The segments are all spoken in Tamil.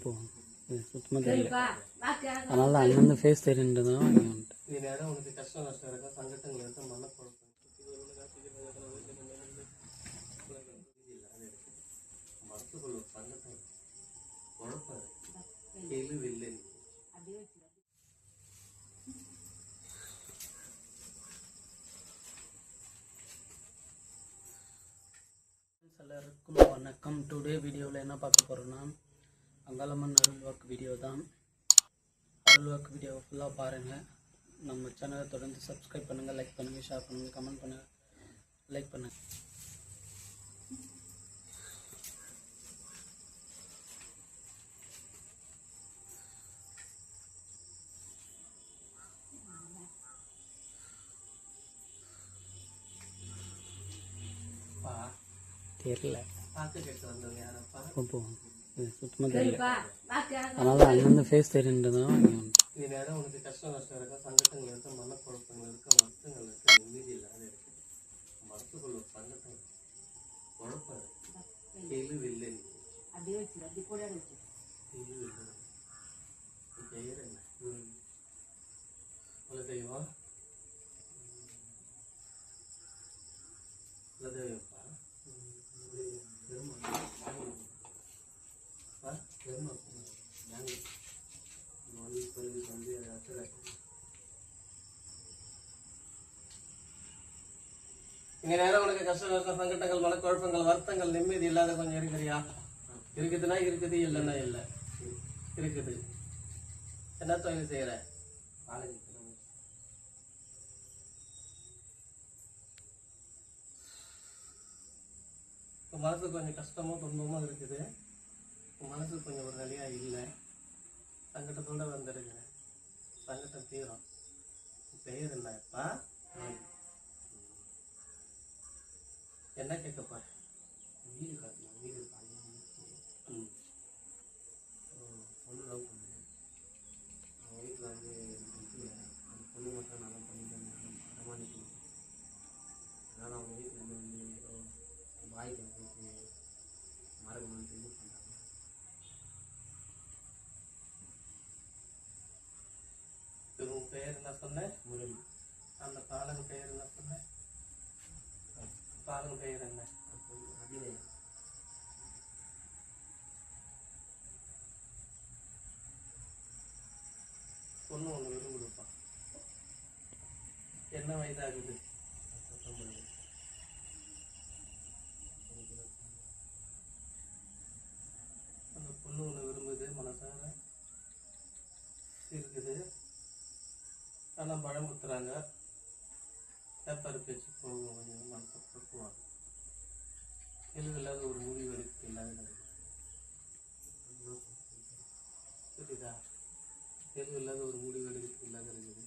போவோம். சுத்தமாக தெரியல, அதனால தான் அங்கேருந்து ஃபேஸ் தெரியுன்றதுனால அங்கே வந்துட்டு. இது நேரம் உனக்கு கஷ்டம் நஷ்டம் இருக்கா, சங்கடங்கள் இருக்கா, மனக்குழப்பம் மனசுக்குள்ள சங்கடம் குழப்பம் கேள்வி இல்லை. எல்லாருக்கும் வணக்கம். டுடே வீடியோவில் என்ன பார்க்க போகிறோன்னா, அங்காளம்மன் அருள் வாக்கு வீடியோ தான். அருள் வாக்கு வீடியோ ஃபுல்லாக பாருங்கள். நம்ம சேனலை தொடர்ந்து சப்ஸ்கிரைப் பண்ணுங்கள், லைக் பண்ணுங்கள், ஷேர் பண்ணுங்கள், கமெண்ட் பண்ணுங்கள், லைக் பண்ணுங்கள். தெரியல, போவோம். சுத்தமாக தெரியல, அதனால தான் அங்கேருந்து ஃபேஸ் தெரியுன்றதுனால அங்கே வந்துட்டு. இது நேரம் உனக்கு கஷ்டம் நஷ்டம் இருக்கா, சங்கடங்கள் இருக்கா, மனக்குழப்பங்கள் இருக்கா, வருத்தங்கள் இருக்கா, நிம்மதி இல்லாத இருக்கு. மனசுக்குள்ள சங்கடம் குழப்பம் கேள்வி இல்லை. பெயர் என்ன? குலதெய்வம் குலதெய்வப்பா இங்க நேரம் உனக்கு கஷ்டம் நஷ்டம் சங்கடங்கள் மனக்குழப்பங்கள் வருத்தங்கள் நிம்மதி இல்லாத கொஞ்சம் இருக்கிறியா? இருக்குதுன்னா இருக்குது, இல்லைன்னா இல்லை. இருக்குது. என்ன தொழில் செய்யற? மனசு கொஞ்சம் கஷ்டமோ துன்பமோ இருக்குது. மனசு கொஞ்சம் ஒரு நிலையா இல்லை, சங்கடத்தோட வந்துருக்கிறேன். சங்கடம் தீரும். பெயர் என்னப்பா? என்ன கேட்கப்பா? வீடு காட்டலாம். வீடு பொண்ணு லவ் பண்ணேன். அவன் வீட்டில் வந்து அந்த பொண்ணு மட்டும் நல்லா பண்ணிட்டு அரமாணிக்கணும். அதனால் அவங்க வீட்டில் வந்து வாய்க்கு போட்டு மரகமான இது பண்ணுறாங்க. உன் பெயர் என்ன சொன்ன? முரளி. அந்த பாலக பெயர் என்ன சொன்ன? பாலக பெயர் என்ன? அபிநயா. பொண்ணு ஒன்று விரும்புதுப்பா. என்ன வயதாகுது? 19. அந்த பொண்ணு ஒன்று விரும்புது, மனசார இருக்குது. ஆனால் பழமுத்துறாங்க. பேப்பர் பேச்சு போகும், கொஞ்சம் மனசை குழப்புவாங்க. தெளிவு இல்லாத ஒரு முடிவு எடுக்க இல்லாத நடக்குது. புரியுதா? தெளிவு இல்லாத ஒரு முடிவு எடுக்க இல்லாத இருக்குது.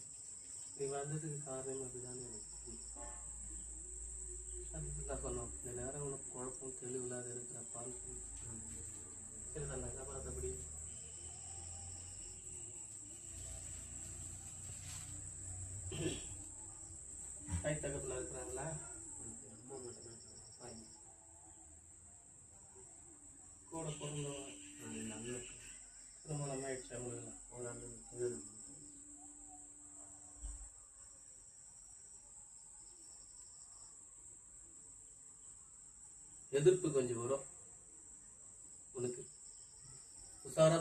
நீ வந்ததுக்கு காரணம் அதுதானே எனக்கு அதுதான் சொன்னோம். இந்த நேரம் உனக்கு குழப்பம் தெளிவு இல்லாத இருக்கிறப்பான்னு சொல்லி சரிதானே? மற்றபடி கை தகப்பில் இருக்கிறாங்களா? கூட பிறந்தவங்க திருமணம் ஆயிடுச்சு அவங்களுக்குலாம். எதிர்ப்பு கொஞ்சம் வரும் உனக்கு. உஷாரா